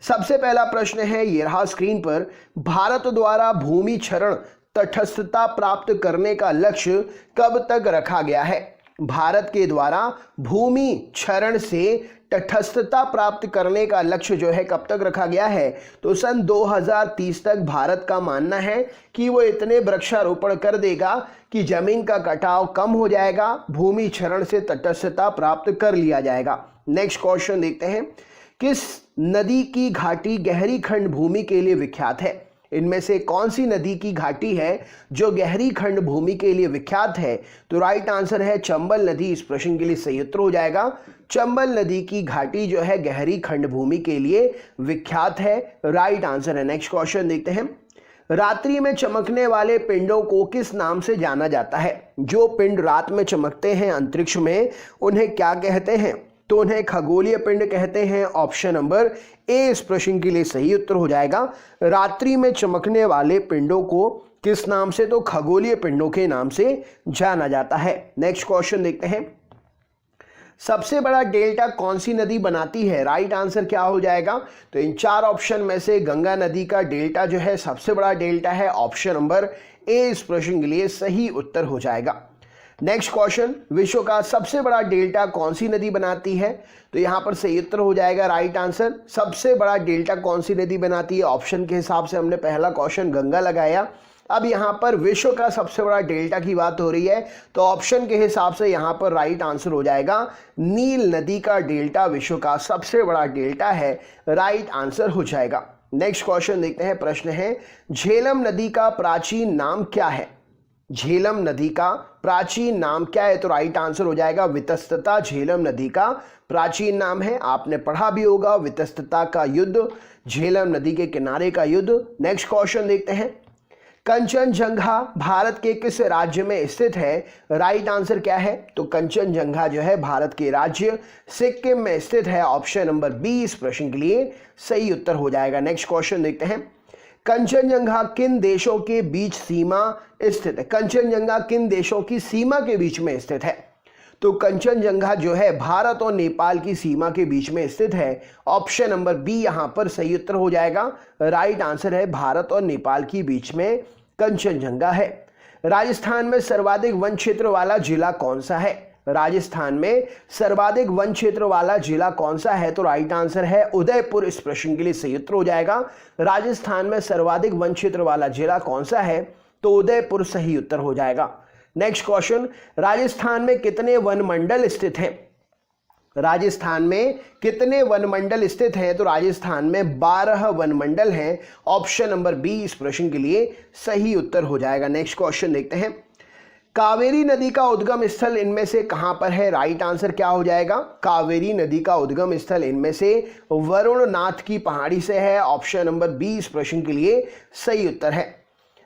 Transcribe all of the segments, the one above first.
सबसे पहला प्रश्न है, ये रहा स्क्रीन पर, भारत द्वारा भूमि क्षरण तटस्थता प्राप्त करने का लक्ष्य कब तक रखा गया है? भारत के द्वारा भूमि क्षरण से तटस्थता प्राप्त करने का लक्ष्य जो है कब तक रखा गया है? तो सन 2030 तक भारत का मानना है कि वो इतने वृक्षारोपण कर देगा कि जमीन का कटाव कम हो जाएगा, भूमि क्षरण से तटस्थता प्राप्त कर लिया जाएगा। नेक्स्ट क्वेश्चन देखते हैं, किस नदी की घाटी गहरी खंड भूमि के लिए विख्यात है? इनमें से कौन सी नदी की घाटी है जो गहरी खंड भूमि के लिए विख्यात है? तो राइट आंसर है चंबल नदी। इस प्रश्न के लिए सही उत्तर हो जाएगा चंबल नदी की घाटी जो है गहरी खंड भूमि के लिए विख्यात है, राइट आंसर है। नेक्स्ट क्वेश्चन देखते हैं, रात्रि में चमकने वाले पिंडों को किस नाम से जाना जाता है? जो पिंड रात में चमकते हैं अंतरिक्ष में उन्हें क्या कहते हैं? तो उन्हें खगोलीय पिंड कहते हैं। ऑप्शन नंबर ए इस प्रश्न के लिए सही उत्तर हो जाएगा। रात्रि में चमकने वाले पिंडों को किस नाम से? तो खगोलीय पिंडों के नाम से जाना जाता है। नेक्स्ट क्वेश्चन देखते हैं, सबसे बड़ा डेल्टा कौन सी नदी बनाती है? राइट आंसर क्या हो जाएगा? तो इन चार ऑप्शन में से गंगा नदी का डेल्टा जो है सबसे बड़ा डेल्टा है। ऑप्शन नंबर ए इस प्रश्न के लिए सही उत्तर हो जाएगा। नेक्स्ट क्वेश्चन, विश्व का सबसे बड़ा डेल्टा कौन सी नदी बनाती है? तो यहां पर सही उत्तर हो जाएगा राइट आंसर। सबसे बड़ा डेल्टा कौन सी नदी बनाती है? ऑप्शन के हिसाब से हमने पहला क्वेश्चन गंगा लगाया। अब यहां पर विश्व का सबसे बड़ा डेल्टा की बात हो रही है तो ऑप्शन के हिसाब से यहां पर राइट आंसर हो जाएगा नील नदी का डेल्टा विश्व का सबसे बड़ा डेल्टा है, राइट आंसर हो जाएगा। नेक्स्ट क्वेश्चन देखते हैं, प्रश्न है, झेलम नदी का प्राचीन नाम क्या है? झेलम नदी का प्राचीन नाम क्या है? तो राइट आंसर हो जाएगा वितस्तता। झेलम नदी का प्राचीन नाम है, आपने पढ़ा भी होगा, वितस्तता का युद्ध, झेलम नदी के किनारे का युद्ध। नेक्स्ट क्वेश्चन देखते हैं, कंचनजंगा भारत के किस राज्य में स्थित है? राइट आंसर क्या है? तो कंचनजंगा जो है भारत के राज्य सिक्किम में स्थित है। ऑप्शन नंबर बी इस प्रश्न के लिए सही उत्तर हो जाएगा। नेक्स्ट क्वेश्चन देखते हैं, कंचनजंगा किन देशों के बीच सीमा स्थित है? कंचनजंगा किन देशों की सीमा के बीच में स्थित है? तो कंचनजंगा जो है भारत और नेपाल की सीमा के बीच में स्थित है। ऑप्शन नंबर बी यहां पर सही उत्तर हो जाएगा। राइट आंसर है भारत और नेपाल की बीच में कंचनजंगा है। राजस्थान में सर्वाधिक वन क्षेत्र वाला जिला कौन सा है? राजस्थान में सर्वाधिक वन क्षेत्र वाला जिला कौन सा है? तो राइट आंसर है उदयपुर। इस प्रश्न के लिए सही उत्तर हो जाएगा राजस्थान में सर्वाधिक वन क्षेत्र वाला जिला कौन सा है? तो उदयपुर सही उत्तर हो जाएगा। नेक्स्ट क्वेश्चन, राजस्थान में कितने वन मंडल स्थित हैं? राजस्थान में कितने वन मंडल स्थित हैं? तो राजस्थान में 12 वन मंडल हैं। ऑप्शन नंबर बी इस प्रश्न के लिए सही उत्तर हो जाएगा। नेक्स्ट क्वेश्चन देखते हैं, कावेरी नदी का उद्गम स्थल इनमें से कहां पर है? राइट आंसर क्या हो जाएगा? कावेरी नदी का उद्गम स्थल इनमें से वरुणनाथ की पहाड़ी से है। ऑप्शन नंबर बी इस प्रश्न के लिए सही उत्तर है।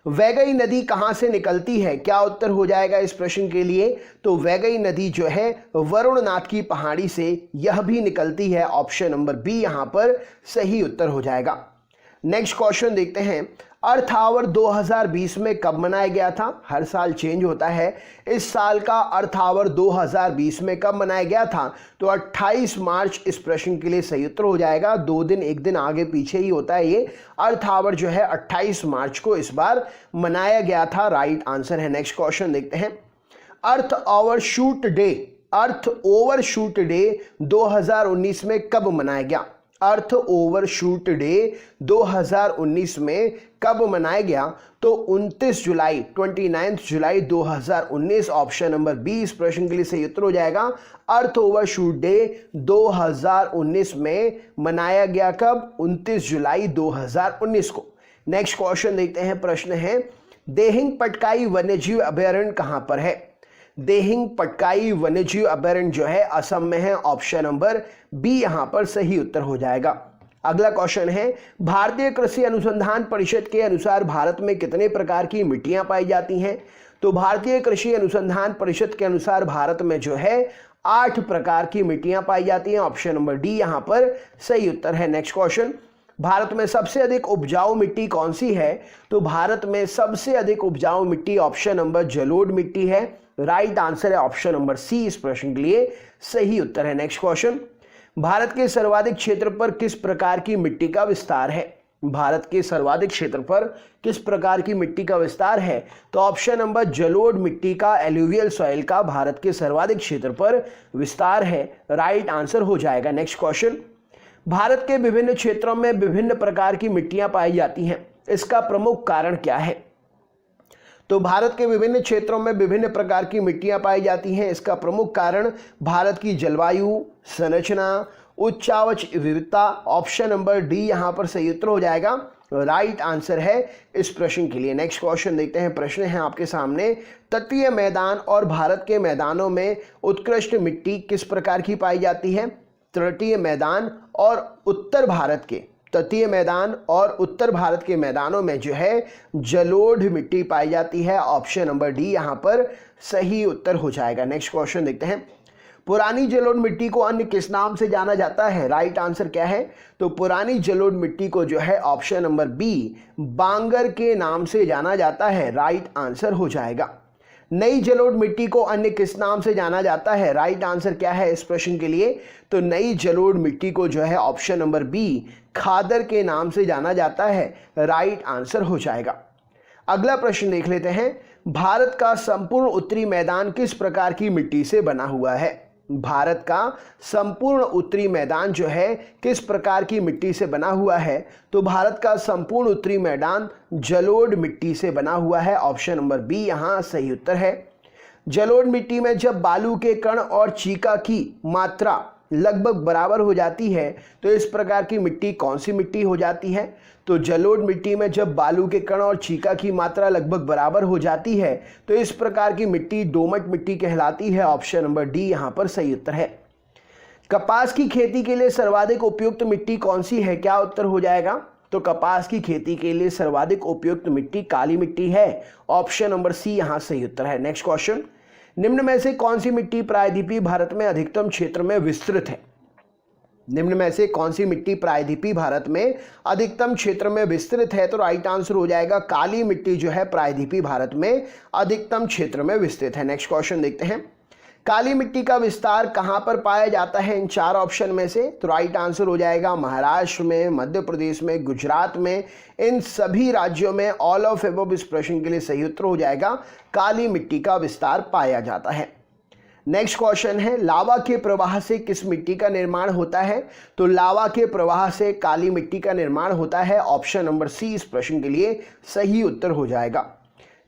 वैगई नदी कहां से निकलती है? क्या उत्तर हो जाएगा इस प्रश्न के लिए? तो वैगई नदी जो है वरुणनाथ की पहाड़ी से यह भी निकलती है। ऑप्शन नंबर बी यहां पर सही उत्तर हो जाएगा। नेक्स्ट क्वेश्चन देखते हैं, अर्थ आवर 2020 में कब मनाया गया था? हर साल चेंज होता है। इस साल का अर्थ आवर 2020 में कब मनाया गया था? तो 28 मार्च इस प्रश्न के लिए सही उत्तर हो जाएगा। 2 दिन 1 दिन आगे पीछे ही होता है ये। अर्थ आवर जो है 28 मार्च को इस बार मनाया गया था, राइट आंसर है। नेक्स्ट क्वेश्चन देखते हैं, अर्थ ओवरशूट डे 2019 में कब मनाया गया? अर्थ ओवरशूट डे 2019 में कब मनाया गया? तो 29 जुलाई 2019। ऑप्शन नंबर बी इस प्रश्न के लिए सही उत्तर हो जाएगा। अर्थ ओवरशूट डे 2019 में मनाया गया कब? 29 जुलाई 2019 को। नेक्स्ट क्वेश्चन देखते हैं, प्रश्न है, देहिंग पटकाई वन्यजीव अभयारण्य कहां पर है? देहिंग पटकाई वन्यजीव अभयारण्य जो है असम में है। ऑप्शन नंबर बी यहां पर सही उत्तर हो जाएगा। अगला क्वेश्चन है, भारतीय कृषि अनुसंधान परिषद के अनुसार भारत में कितने प्रकार की मिट्टियां पाई जाती हैं? तो भारतीय कृषि अनुसंधान परिषद के अनुसार भारत में जो है 8 प्रकार की मिट्टियां पाई जाती हैं। ऑप्शन नंबर डी यहां पर सही उत्तर है। नेक्स्ट क्वेश्चन, भारत में सबसे अधिक उपजाऊ मिट्टी कौन सी है? तो भारत में सबसे अधिक उपजाऊ मिट्टी ऑप्शन नंबर जलोढ़ मिट्टी है। राइट आंसर है ऑप्शन नंबर सी इस प्रश्न के लिए सही उत्तर है। नेक्स्ट क्वेश्चन, भारत के सर्वाधिक क्षेत्र पर किस प्रकार की मिट्टी का विस्तार है? भारत के सर्वाधिक क्षेत्र पर किस प्रकार की मिट्टी का विस्तार है? तो ऑप्शन नंबर जलोढ़ मिट्टी का, एलुवियल सॉइल का भारत के सर्वाधिक क्षेत्र पर विस्तार है, राइट आंसर हो जाएगा। नेक्स्ट क्वेश्चन, भारत के विभिन्न क्षेत्रों में विभिन्न प्रकार की मिट्टियां पाई जाती हैं, इसका प्रमुख कारण क्या है? तो भारत के विभिन्न क्षेत्रों में विभिन्न प्रकार की मिट्टियां पाई जाती हैं, इसका प्रमुख कारण भारत की जलवायु, संरचना, उच्चावच विविधता। ऑप्शन नंबर डी यहां पर सही उत्तर हो जाएगा, राइट आंसर है इस प्रश्न के लिए। नेक्स्ट क्वेश्चन देखते हैं, प्रश्न है आपके सामने, तटीय मैदान और भारत के मैदानों में उत्कृष्ट मिट्टी किस प्रकार की पाई जाती है? तटीय मैदान और उत्तर भारत के, तटीय मैदान और उत्तर भारत के मैदानों में जो है जलोढ़ मिट्टी पाई जाती है। ऑप्शन नंबर डी यहां पर सही उत्तर हो जाएगा। नेक्स्ट क्वेश्चन देखते हैं, पुरानी जलोढ़ मिट्टी को अन्य किस नाम से जाना जाता है? राइट आंसर क्या है? तो पुरानी जलोढ़ मिट्टी को जो है ऑप्शन नंबर बी बांगर के नाम से जाना जाता है, राइट आंसर हो जाएगा। नई जलोढ़ मिट्टी को अन्य किस नाम से जाना जाता है? राइट आंसर क्या है इस प्रश्न के लिए? तो नई जलोढ़ मिट्टी को जो है ऑप्शन नंबर बी खादर के नाम से जाना जाता है, राइट आंसर हो जाएगा। अगला प्रश्न देख लेते हैं, भारत का संपूर्ण उत्तरी मैदान किस प्रकार की मिट्टी से बना हुआ है? भारत का संपूर्ण उत्तरी मैदान जो है किस प्रकार की मिट्टी से बना हुआ है? तो भारत का संपूर्ण उत्तरी मैदान जलोढ़ मिट्टी से बना हुआ है। ऑप्शन नंबर बी यहां सही उत्तर है। जलोढ़ मिट्टी में जब बालू के कण और चीका की मात्रा लगभग बराबर हो जाती है तो इस प्रकार की मिट्टी कौन सी मिट्टी हो जाती है? तो जलोढ़ मिट्टी में जब बालू के कण और चीका की मात्रा लगभग बराबर हो जाती है तो इस प्रकार की मिट्टी दोमट मिट्टी कहलाती है। ऑप्शन नंबर डी यहां पर सही उत्तर है। कपास की खेती के लिए सर्वाधिक उपयुक्त मिट्टी कौन सी है? क्या उत्तर हो जाएगा? तो कपास की खेती के लिए सर्वाधिक उपयुक्त मिट्टी काली मिट्टी है। ऑप्शन नंबर सी यहां सही उत्तर है। नेक्स्ट क्वेश्चन, निम्न में से कौन सी मिट्टी प्रायद्वीपीय भारत में अधिकतम क्षेत्र में विस्तृत है? निम्न में से कौन सी मिट्टी प्रायद्वीपीय भारत में अधिकतम क्षेत्र में विस्तृत है? तो राइट आंसर हो जाएगा काली मिट्टी जो है प्रायद्वीपीय भारत में अधिकतम क्षेत्र में विस्तृत है। नेक्स्ट क्वेश्चन देखते हैं, काली मिट्टी का विस्तार कहां पर पाया जाता है इन चार ऑप्शन में से? तो राइट आंसर हो जाएगा महाराष्ट्र में, मध्य प्रदेश में, गुजरात में, इन सभी राज्यों में। ऑल ऑफ एबव इस प्रश्न के लिए सही उत्तर हो जाएगा, काली मिट्टी का विस्तार पाया जाता है। नेक्स्ट क्वेश्चन है, लावा के प्रवाह से किस मिट्टी का निर्माण होता है? तो लावा के प्रवाह से काली मिट्टी का निर्माण होता है। ऑप्शन नंबर सी इस प्रश्न के लिए सही उत्तर हो जाएगा।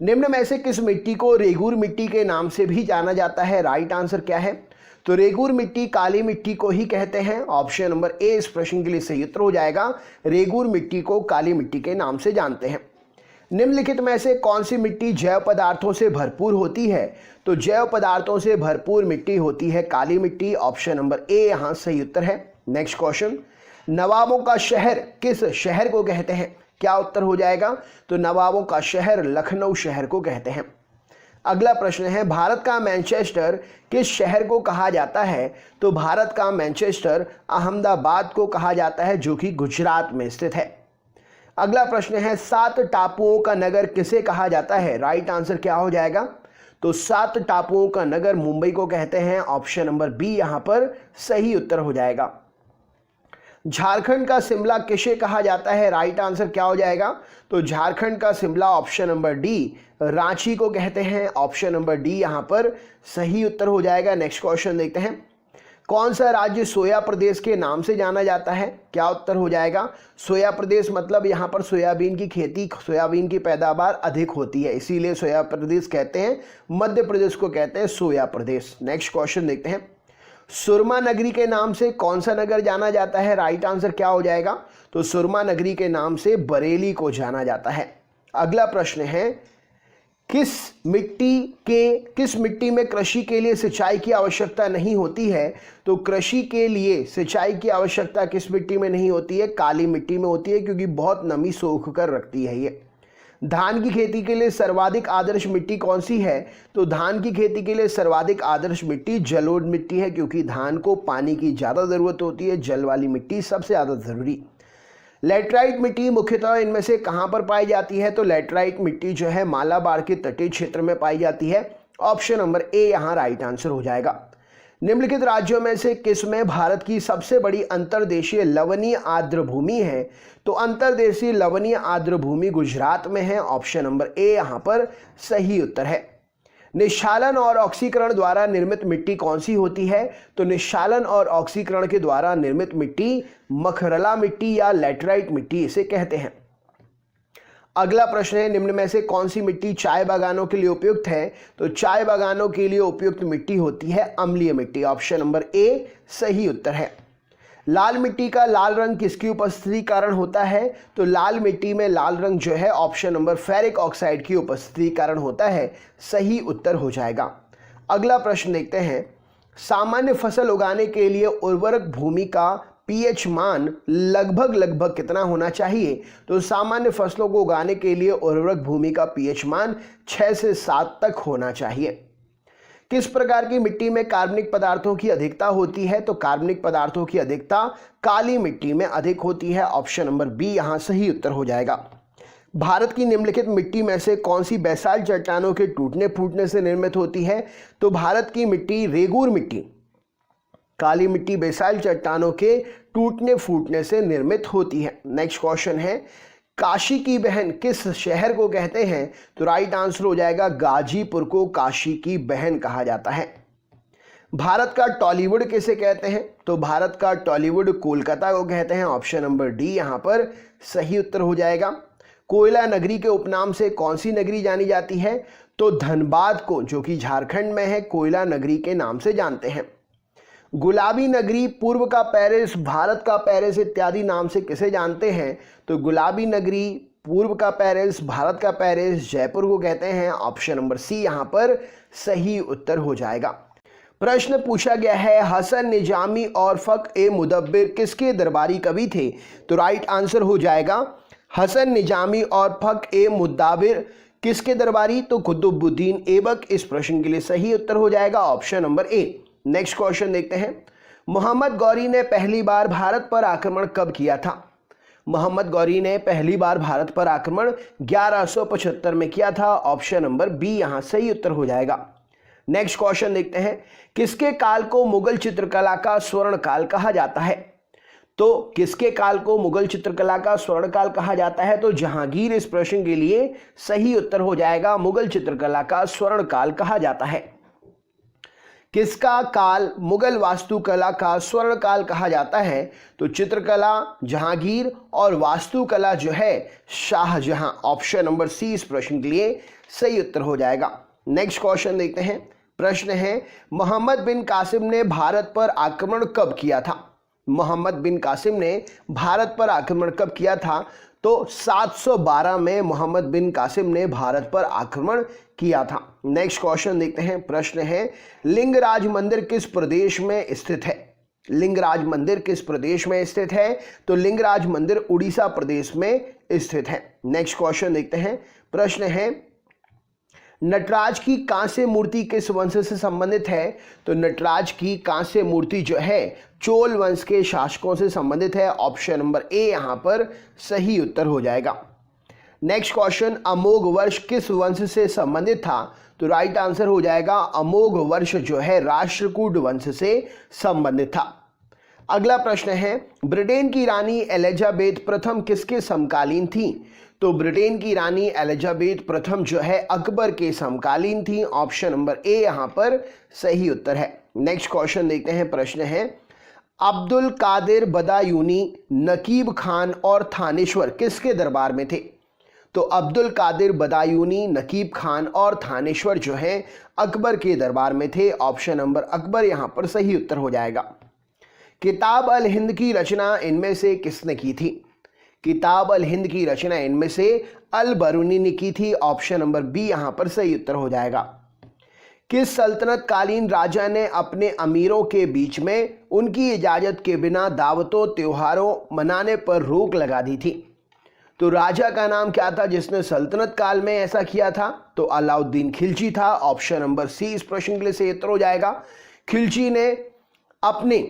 निम्न में से किस मिट्टी को रेगूर मिट्टी के नाम से भी जाना जाता है? राइट आंसर क्या है? तो रेगूर मिट्टी काली मिट्टी को ही कहते हैं। ऑप्शन नंबर ए इस प्रश्न के लिए सही उत्तर हो जाएगा, रेगूर मिट्टी को काली मिट्टी के नाम से जानते हैं। निम्नलिखित में से कौन सी मिट्टी जैव पदार्थों से भरपूर होती है? तो जैव पदार्थों से भरपूर मिट्टी होती है काली मिट्टी। ऑप्शन नंबर ए यहां सही उत्तर है। नेक्स्ट क्वेश्चन, नवाबों का शहर किस शहर को कहते हैं? क्या उत्तर हो जाएगा? तो नवाबों का शहर लखनऊ शहर को कहते हैं। अगला प्रश्न है, भारत का मैनचेस्टर किस शहर को कहा जाता है? तो भारत का मैनचेस्टर अहमदाबाद को कहा जाता है जो कि गुजरात में स्थित है। अगला प्रश्न है, 7 टापुओं का नगर किसे कहा जाता है? राइट आंसर क्या हो जाएगा? तो 7 टापुओं का नगर मुंबई को कहते हैं। ऑप्शन नंबर बी यहां पर सही उत्तर हो जाएगा। झारखंड का शिमला किसे कहा जाता है? राइट आंसर क्या हो जाएगा? तो झारखंड का Shimla option number D Ranchi को कहते हैं। ऑप्शन नंबर डी यहां पर सही उत्तर हो जाएगा। नेक्स्ट क्वेश्चन देखते हैं, कौन सा राज्य सोया प्रदेश के नाम से जाना जाता है? क्या उत्तर हो जाएगा? सोया प्रदेश मतलब यहां पर सोयाबीन की खेती, सोयाबीन की पैदावार अधिक होती है, इसीलिए सोया प्रदेश कहते हैं। मध्य प्रदेश को कहते हैं सोया प्रदेश। नेक्स्ट क्वेश्चन देखते हैं, सुरमा नगरी के नाम से कौन सा नगर जाना जाता है? राइट आंसर क्या हो जाएगा? तो सुरमा नगरी के नाम से बरेली को जाना जाता है। अगला प्रश्न है, किस मिट्टी में कृषि के लिए सिंचाई की आवश्यकता नहीं होती है? तो कृषि के लिए सिंचाई की आवश्यकता किस मिट्टी में नहीं होती है? काली मिट्टी में होती है, क्योंकि बहुत नमी सोख कर रखती है ये। धान की खेती के लिए सर्वाधिक आदर्श मिट्टी कौन सी है? तो धान की खेती के लिए सर्वाधिक आदर्श मिट्टी जलोढ़ मिट्टी है, क्योंकि धान को पानी की ज़्यादा ज़रूरत होती है, जल वाली मिट्टी सबसे ज़्यादा ज़रूरी। लैटराइट मिट्टी मुख्यतः इनमें से कहाँ पर पाई जाती है? तो लैटराइट मिट्टी जो है मालाबार के तटीय क्षेत्र में पाई जाती है। ऑप्शन नंबर ए यहाँ राइट आंसर हो जाएगा। निम्नलिखित राज्यों में से किस में भारत की सबसे बड़ी अंतर्देशीय लवणीय आर्द्र भूमि है? तो अंतर्देशीय लवणीय आर्द्र भूमि गुजरात में है। ऑप्शन नंबर ए यहां पर सही उत्तर है। निश्चालन और ऑक्सीकरण द्वारा निर्मित मिट्टी कौन सी होती है? तो निश्चालन और ऑक्सीकरण के द्वारा निर्मित मिट्टी मखरला मिट्टी या लैटेराइट मिट्टी इसे कहते हैं। अगला प्रश्न है, निम्न में से कौन सी मिट्टी चाय बागानों के लिए उपयुक्त है? तो चाय बागानों के लिए उपयुक्त मिट्टी होती है अम्लीय मिट्टी। ऑप्शन नंबर ए सही उत्तर है। लाल मिट्टी का लाल रंग किसकी उपस्थिति कारण होता है? तो लाल मिट्टी में लाल रंग जो है ऑप्शन नंबर फेरिक ऑक्साइड की उपस्थिति कारण होता है। सही उत्तर हो जाएगा। अगला प्रश्न देखते हैं, सामान्य फसल उगाने के लिए उर्वरक भूमि का पीएच मान लगभग कितना होना चाहिए? तो सामान्य फसलों को उगाने के लिए उर्वरक भूमि का पीएच मान 6 से 7 तक होना चाहिए। किस प्रकार की मिट्टी में कार्बनिक पदार्थों की अधिकता होती है? तो कार्बनिक पदार्थों की अधिकता काली मिट्टी में अधिक होती है। ऑप्शन नंबर बी यहां सही उत्तर हो जाएगा। भारत की निम्नलिखित मिट्टी में से कौन सी बेसाल्ट चट्टानों के टूटने फूटने से निर्मित होती है? तो भारत की मिट्टी रेगूर मिट्टी, काली मिट्टी बेसाल्ट चट्टानों के टूटने फूटने से निर्मित होती है। नेक्स्ट क्वेश्चन है, काशी की बहन किस शहर को कहते हैं? तो राइट आंसर हो जाएगा गाजीपुर को काशी की बहन कहा जाता है। भारत का टॉलीवुड किसे कहते हैं? तो भारत का टॉलीवुड कोलकाता को कहते हैं। ऑप्शन नंबर डी यहां पर सही उत्तर हो जाएगा। कोयला नगरी के उपनाम से कौन सी नगरी जानी जाती है? तो धनबाद को, जो कि झारखंड में है, कोयला नगरी के नाम से जानते हैं। गुलाबी नगरी, पूर्व का पेरिस, भारत का पेरिस इत्यादि नाम से किसे जानते हैं? तो गुलाबी नगरी, पूर्व का पेरिस, भारत का पेरिस, जयपुर को कहते हैं। ऑप्शन नंबर सी यहां पर सही उत्तर हो जाएगा। प्रश्न पूछा गया है, हसन निजामी और फख ए मुदब्बिर किसके दरबारी कवि थे? तो राइट आंसर हो जाएगा हसन निजामी और फख ए मुदब्बिर किसके दरबारी? तो कुतुबुद्दीन ऐबक इस प्रश्न के लिए सही उत्तर हो जाएगा। Option number A. Next question देखते हैं, मोहम्मद गौरी ने पहली बार भारत पर आक्रमण कब किया था? मोहम्मद गौरी ने पहली बार भारत पर आक्रमण 1175 में किया था। ऑप्शन नंबर बी यहां सही उत्तर हो जाएगा। नेक्स्ट क्वेश्चन देखते हैं, किसके काल को मुगल चित्रकला का स्वर्ण काल कहा जाता है? तो किसके काल को मुगल चित्रकला का स्वर्ण काल कहा जाता है? तो जहांगीर इस प्रश्न के लिए सही उत्तर हो जाएगा। मुगल चित्रकला का स्वर्ण काल कहा जाता है। किसका काल मुगल वास्तुकला का स्वर्ण काल कहा जाता है? तो चित्रकला जहांगीर और वास्तुकला जो है शाहजहां। ऑप्शन नंबर सी इस प्रश्न के लिए सही उत्तर हो जाएगा। नेक्स्ट क्वेश्चन देखते हैं, प्रश्न है, मोहम्मद बिन कासिम ने भारत पर आक्रमण कब किया था? मोहम्मद बिन कासिम ने भारत पर आक्रमण कब किया था? तो 712 में मोहम्मद बिन कासिम ने भारत पर आक्रमण किया था। नेक्स्ट क्वेश्चन देखते हैं, प्रश्न है, लिंगराज मंदिर किस प्रदेश में स्थित है? लिंगराज मंदिर किस प्रदेश में स्थित है? तो लिंगराज मंदिर उड़ीसा प्रदेश में स्थित है। नेक्स्ट क्वेश्चन देखते हैं, प्रश्न है, नटराज की कांस्य मूर्ति किस वंश से संबंधित है? तो नटराज की कांस्य मूर्ति जो है चोल वंश के शासकों से संबंधित है। ऑप्शन नंबर ए यहां पर सही उत्तर हो जाएगा। नेक्स्ट क्वेश्चन, अमोघ वर्ष किस वंश से संबंधित था? तो राइट आंसर हो जाएगा अमोघ वर्ष जो है राष्ट्रकूट वंश से संबंधित था। अगला प्रश्न है, ब्रिटेन की रानी एलिजाबेथ प्रथम किसके समकालीन थी? तो ब्रिटेन की रानी एलिजाबेथ प्रथम जो है अकबर के समकालीन थी। ऑप्शन नंबर ए यहां पर सही उत्तर है। नेक्स्ट क्वेश्चन देखते हैं, प्रश्न है, अब्दुल कादिर बदायूनी, नकीब खान और थानेश्वर किसके दरबार में थे? तो अब्दुल कादिर बदायूनी, नकीब खान और थानेश्वर जो है अकबर के दरबार में थे। ऑप्शन नंबर अकबर यहां पर सही उत्तर हो जाएगा। किताब अल हिंद की रचना इनमें से किसने की थी? किताब अल हिंद की रचना इनमें से अल बरूनी ने की थी। ऑप्शन नंबर बी यहां पर सही उत्तर हो जाएगा। किस सल्तनत कालीन राजा ने अपने अमीरों के बीच में उनकी इजाजत के बिना दावतों त्योहारों मनाने पर रोक लगा दी थी? तो राजा का नाम क्या था जिसने सल्तनत काल में ऐसा किया था? तो अलाउद्दीन खिलजी था। ऑप्शन नंबर सी इस प्रश्न के लिए सही उत्तर हो जाएगा। खिलजी ने अपने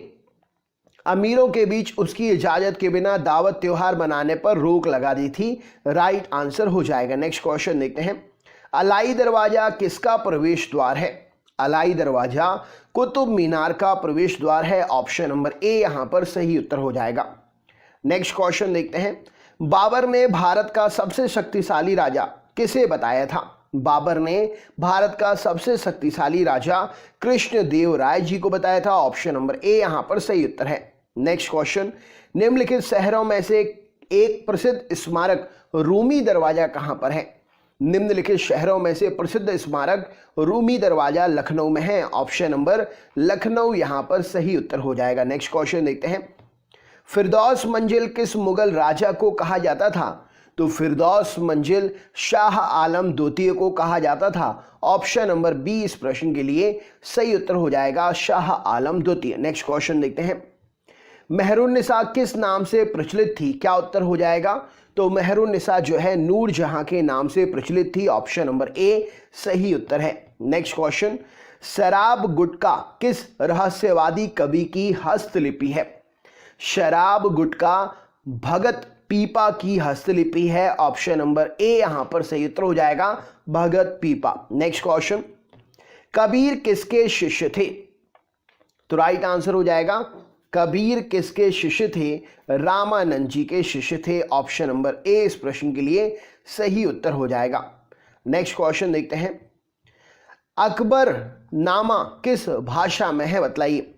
अमीरों के बीच उसकी इजाजत के बिना दावत त्योहार मनाने पर रोक लगा दी थी। राइट आंसर हो जाएगा। नेक्स्ट क्वेश्चन देखते हैं, अलाई दरवाजा किसका प्रवेश द्वार है? अलाई दरवाजा कुतुब मीनार का प्रवेश द्वार है। ऑप्शन नंबर ए यहां पर सही उत्तर हो जाएगा। नेक्स्ट क्वेश्चन देखते हैं। बाबर ने भारत का सबसे शक्तिशाली राजा किसे बताया था? बाबर ने भारत का सबसे शक्तिशाली राजा कृष्णदेव राय जी को बताया था। ऑप्शन नंबर ए यहां पर सही उत्तर है। नेक्स्ट क्वेश्चन, निम्नलिखित शहरों में से एक प्रसिद्ध स्मारक रूमी दरवाजा कहां पर है? निम्नलिखित शहरों में से प्रसिद्ध स्मारक रूमी दरवाजा लखनऊ में है। ऑप्शन नंबर लखनऊ यहां पर सही उत्तर हो जाएगा। नेक्स्ट क्वेश्चन देखते हैं। फिरदौस मंजिल किस मुगल राजा को कहा जाता था? तो फिरदौस मंजिल शाह आलम द्वितीय को कहा जाता था। ऑप्शन नंबर बी इस प्रश्न के लिए सही उत्तर हो जाएगा, शाह आलम द्वितीय। नेक्स्ट क्वेश्चन देखते हैं। मेहरुन्निसा किस नाम से प्रचलित थी? क्या उत्तर हो जाएगा? तो मेहरुन्निसा जो है नूर जहां के नाम से प्रचलित थी। ऑप्शन नंबर ए सही उत्तर है। नेक्स्ट क्वेश्चन, शराब गुटका किस रहस्यवादी कवि की हस्तलिपि है? शराब गुटका भगत पीपा की हस्तलिपि है। ऑप्शन नंबर ए यहां पर सही उत्तर हो जाएगा, भगत पीपा। नेक्स्ट क्वेश्चन, कबीर किसके शिष्य थे? तो राइट आंसर हो जाएगा, कबीर किसके शिष्य थे? रामानंद जी के शिष्य थे। ऑप्शन नंबर ए इस प्रश्न के लिए सही उत्तर हो जाएगा। नेक्स्ट क्वेश्चन देखते हैं। अकबर नामा किस भाषा में है? बतलाइए।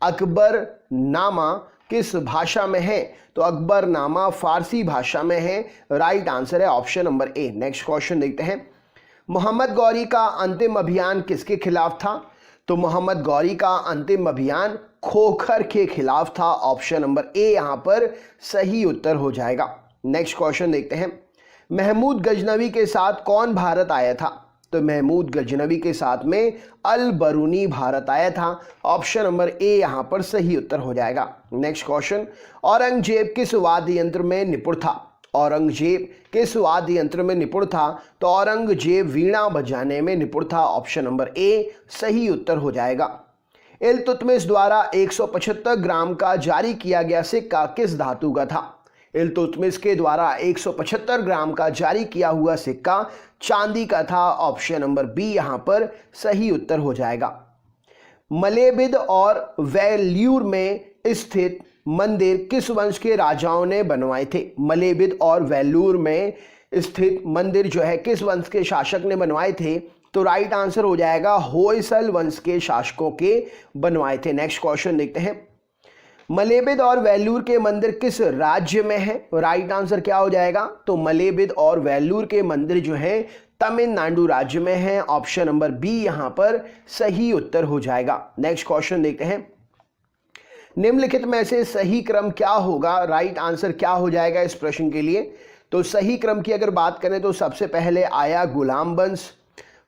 अकबर नामा किस भाषा में है? तो अकबर नामा फारसी भाषा में है। राइट आंसर है option number A. Next question देखते हैं। मोहम्मद गौरी का अंतिम अभियान किसके खिलाफ था? तो मोहम्मद गौरी का अंतिम अभियान खोखर के खिलाफ था। ऑप्शन नंबर ए यहां पर सही उत्तर हो जाएगा। नेक्स्ट क्वेश्चन देखते हैं। महमूद गजनवी के साथ कौन भारत आया था? तो महमूद गजनवी के साथ में अल बरूनी भारत आया था। ऑप्शन नंबर ए यहां पर सही उत्तर हो जाएगा। नेक्स्ट क्वेश्चन, औरंगजेब किस वाद्य यंत्र में निपुण था? औरंगजेब किस वाद्य यंत्र में निपुण था? तो औरंगजेब वीणा बजाने में निपुण था। ऑप्शन नंबर ए सही उत्तर हो जाएगा। इल्तुतमिश द्वारा 175 ग्राम का जारी किया गया सिक्का किस धातु का था? इल्तुतमिश के द्वारा 175 ग्राम का जारी किया हुआ सिक्का चांदी का था। ऑप्शन नंबर बी यहां पर सही उत्तर हो जाएगा। मलेबिद और वेल्यूर में स्थित मंदिर किस वंश के राजाओं ने बनवाए थे? मलेबिद और वेल्यूर में स्थित मंदिर जो है किस वंश के शासक ने बनवाए थे? तो राइट आंसर हो जाएगा, होयसल वंश के शासकों के बनवाए थे। नेक्स्ट क्वेश्चन देखते हैं। मलेबिद और वेल्लूर के मंदिर किस राज्य में है? राइट आंसर क्या हो जाएगा? तो मलेबिद और वेल्लूर के मंदिर जो है तमिलनाडु राज्य में है। ऑप्शन नंबर बी यहां पर सही उत्तर हो जाएगा। नेक्स्ट क्वेश्चन देखते हैं। निम्नलिखित में से सही क्रम क्या होगा? राइट आंसर क्या हो जाएगा इस प्रश्न के लिए? तो सही क्रम की अगर बात करें तो सबसे पहले आया गुलाम वंश,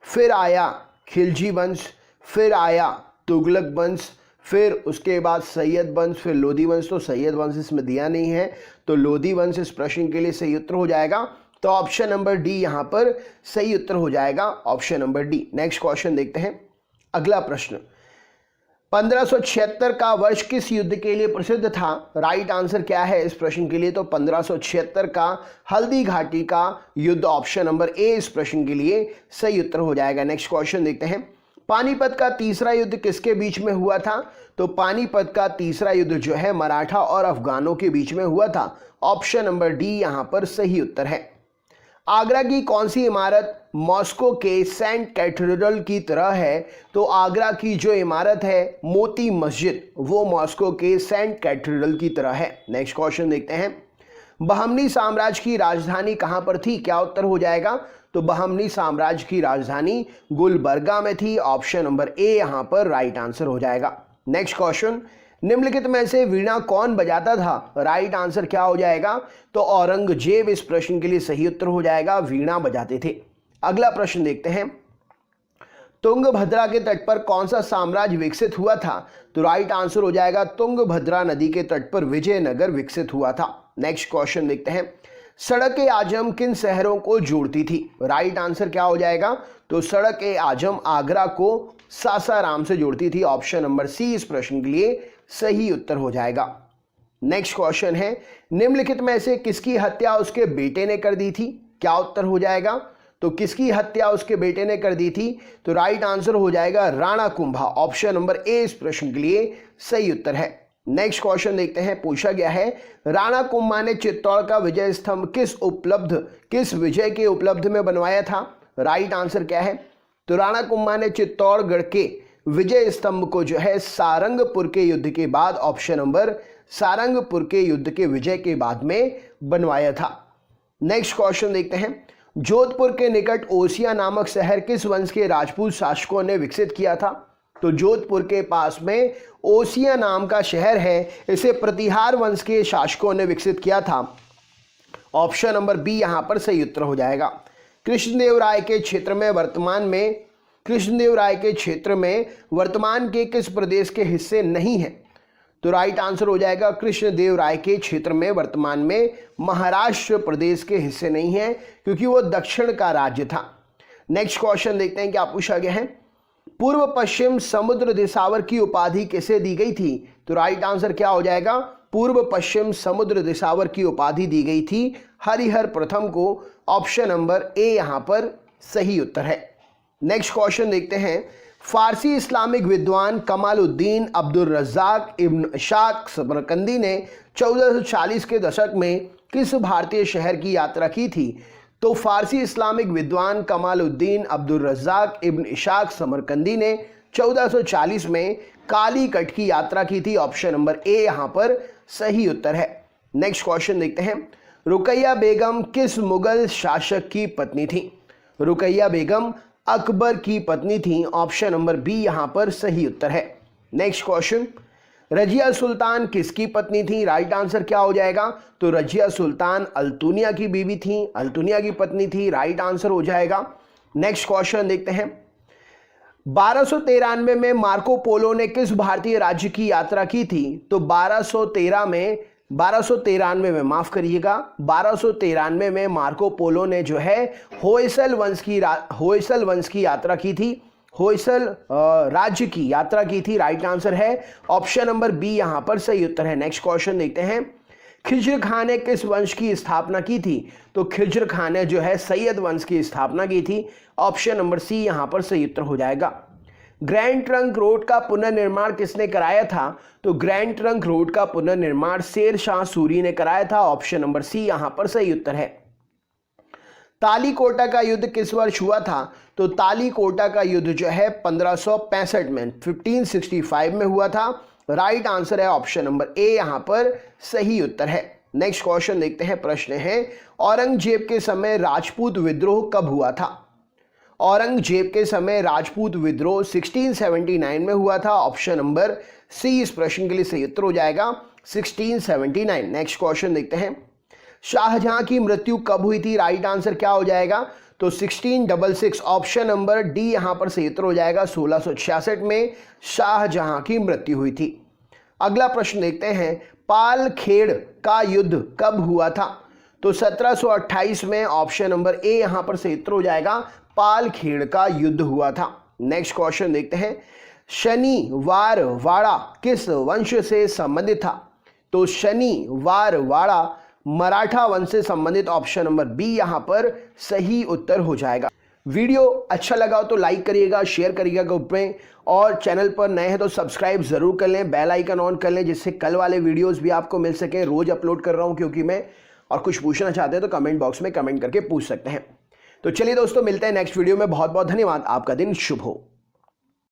फिर आया खिलजी वंश, फिर आया तुगलक वंश, फिर उसके बाद सैयद वंश, फिर लोधी वंश। तो सैयद वंश इसमें दिया नहीं है, तो लोधी वंश इस प्रश्न के लिए सही उत्तर हो जाएगा। तो ऑप्शन नंबर डी यहां पर सही उत्तर हो जाएगा, option number D. Next question देखते हैं। अगला प्रश्न, 1576 का वर्ष किस युद्ध के लिए प्रसिद्ध था? राइट आंसर क्या है इस प्रश्न के लिए? तो 1576 का हल्दी घाटी का युद्ध। ऑप्शन नंबर ए इस प्रश्न के लिए सही उत्तर हो जाएगा। नेक्स्ट क्वेश्चन देखते हैं। पानीपत का तीसरा युद्ध किसके बीच में हुआ था? तो पानीपत का तीसरा युद्ध जो है मराठा और अफगानों के बीच में हुआ था। ऑप्शन नंबर डी यहां पर सही उत्तर है। आगरा की कौन सी इमारत मॉस्को के सेंट कैथेड्रल की तरह है? तो आगरा की जो इमारत है मोती मस्जिद, वो मॉस्को के सेंट कैथेड्रल की तरह है। नेक्स्ट क्वेश्चन देखते हैं। बहमनी साम्राज्य की राजधानी कहां पर थी? क्या उत्तर हो जाएगा? तो बहमनी साम्राज्य की राजधानी गुलबर्गा में थी। ऑप्शन नंबर ए यहां पर राइट आंसर हो जाएगा। नेक्स्ट क्वेश्चन, निम्नलिखित में से वीणा कौन बजाता था? राइट आंसर क्या हो जाएगा? तो औरंगजेब इस प्रश्न के लिए सही उत्तर हो जाएगा, वीणा बजाते थे। अगला प्रश्न देखते हैं। तुंगभद्रा के तट पर कौन सा साम्राज्य विकसित हुआ था? तो राइट आंसर हो जाएगा, तुंगभद्रा नदी के तट पर विजयनगर विकसित हुआ था। नेक्स्ट क्वेश्चन देखते हैं। सड़क-ए आजम किन शहरों को जोड़ती थी? राइट आंसर क्या हो जाएगा? तो सड़क-ए आजम आगरा को सासाराम से जोड़ती थी। ऑप्शन नंबर सी इस प्रश्न के लिए सही उत्तर हो जाएगा। नेक्स्ट क्वेश्चन है। निम्नलिखित में से किसकी हत्या उसके बेटे ने कर दी थी? क्या उत्तर हो जाएगा? तो किसकी हत्या उसके बेटे ने कर दी थी? तो राइट आंसर हो जाएगा Rana Kumbha. Option number A इस प्रश्न के लिए सही उत्तर है। नेक्स्ट क्वेश्चन देखते हैं, पूछा गया है राणा कुंभा ने चित्तौड़ का विजय स्तंभ किस विजय के उपलब्ध में बनवाया था? राइट आंसर क्या है? तो राणा कुंभा ने चित्तौड़गढ़ के विजय स्तंभ को जो है सारंगपुर के युद्ध के बाद, ऑप्शन नंबर सारंगपुर के युद्ध के विजय के बाद में बनवाया था। नेक्स्ट क्वेश्चन देखते हैं, जोधपुर के निकट ओसिया नामक शहर किस वंश के राजपूत शासकों ने विकसित किया था? तो जोधपुर के पास में ओसिया नाम का शहर है, इसे प्रतिहार वंश के शासकों ने विकसित किया था। ऑप्शन नंबर बी यहां पर सही उत्तर हो जाएगा। कृष्णदेवराय के क्षेत्र में वर्तमान के किस प्रदेश के हिस्से नहीं है? तो राइट आंसर हो जाएगा कृष्णदेवराय के क्षेत्र में वर्तमान में महाराष्ट्र प्रदेश के हिस्से नहीं है, क्योंकि वो दक्षिण का राज्य था। नेक्स्ट क्वेश्चन देखते हैं क्या पूछा गया है, पूर्व पश्चिम समुद्र दिशावर की उपाधि किसे दी गई थी? तो राइट आंसर क्या हो जाएगा? पूर्व पश्चिम समुद्र दिशावर की उपाधि दी गई थी हरिहर प्रथम को। ऑप्शन नंबर ए यहां पर सही उत्तर है। नेक्स्ट क्वेश्चन देखते हैं, फारसी इस्लामिक विद्वान कमालुद्दीन अब्दुल रज़्ज़ाक इब्न इशाक समरकंदी ने 1440 के दशक में किस भारतीय शहर की यात्रा की थी? तो फारसी इस्लामिक विद्वान कमालुद्दीन अब्दुल रज़्ज़ाक इब्न इशाक समरकंदी ने 1440 में कालीकट की यात्रा की थी। ऑप्शन नंबर ए यहां पर सही उत्तर है। नेक्स्ट क्वेश्चन देखते हैं, रुकैया बेगम किस मुगल शासक की पत्नी थी? रुकैया बेगम अकबर की पत्नी थी। ऑप्शन नंबर बी यहां पर सही उत्तर है। नेक्स्ट क्वेश्चन, रजिया सुल्तान किसकी पत्नी थी? राइट आंसर क्या हो जाएगा? तो रजिया सुल्तान अल्तुनिया की बीवी थी, अल्तुनिया की पत्नी थी। राइट आंसर हो जाएगा। नेक्स्ट क्वेश्चन देखते हैं, 1293 में मार्को पोलो ने किस भारतीय राज्य की यात्रा की थी? तो 1293 में मार्को पोलो ने जो है होयसल वंश की यात्रा की थी, होयसल राज्य की यात्रा की थी। राइट आंसर है ऑप्शन नंबर बी यहां पर सही उत्तर है। नेक्स्ट क्वेश्चन देखते हैं, खिज्र खान ने किस वंश की स्थापना की थी? तो खिज्र खान ने जो है सैयद वंश की स्थापना की थी। ऑप्शन नंबर सी यहां पर सही उत्तर हो जाएगा। ग्रैंड ट्रंक रोड का पुनर्निर्माण किसने कराया था? तो ग्रैंड ट्रंक रोड का पुनर्निर्माण शेर शाह सूरी ने कराया था। ऑप्शन नंबर सी यहां पर सही उत्तर है। तालीकोटा का युद्ध किस वर्ष हुआ था? तो तालीकोटा का युद्ध जो है 1565 में 1565 में हुआ था। राइट आंसर है ऑप्शन नंबर ए यहां पर सही उत्तर है। नेक्स्ट क्वेश्चन देखते हैं, प्रश्न है औरंगजेब के समय राजपूत विद्रोह कब हुआ था? औरंगजेब के समय राजपूत विद्रोह 1679 में हुआ था। ऑप्शन नंबर सी इस प्रश्न के लिए सही उत्तर हो जाएगा 1679। नेक्स्ट क्वेश्चन देखते हैं, शाहजहां की मृत्यु कब हुई थी? राइट आंसर क्या हो जाएगा? तो 1666। ऑप्शन नंबर डी यहां पर सही उत्तर हो जाएगा। 1666 में शाहजहां की मृत्यु हुई थी। अगला प्रश्न देखते हैं, पालखेड़ का युद्ध कब हुआ था? तो 1728 में। ऑप्शन नंबर ए यहां पर सही उत्तर हो जाएगा, पालखेड़ का युद्ध हुआ था। नेक्स्ट क्वेश्चन देखते हैं, शनिवारवाड़ा किस वंश से संबंधित था? तो शनिवारवाड़ा मराठा वंश से संबंधित। ऑप्शन नंबर बी यहां पर सही उत्तर हो जाएगा। वीडियो अच्छा लगा हो तो लाइक करिएगा, शेयर करिएगा ग्रुप में, और चैनल पर नए हैं तो सब्सक्राइब जरूर कर लें, बेल आइकन ऑन कर लें, जिससे कल वाले वीडियोस भी आपको मिल सके। रोज अपलोड कर रहा हूं क्योंकि मैं, और कुछ पूछना चाहते हैं तो कमेंट बॉक्स में कमेंट करके पूछ सकते हैं। तो चलिए दोस्तों, मिलते हैं नेक्स्ट वीडियो में। बहुत बहुत धन्यवाद, आपका दिन शुभ हो।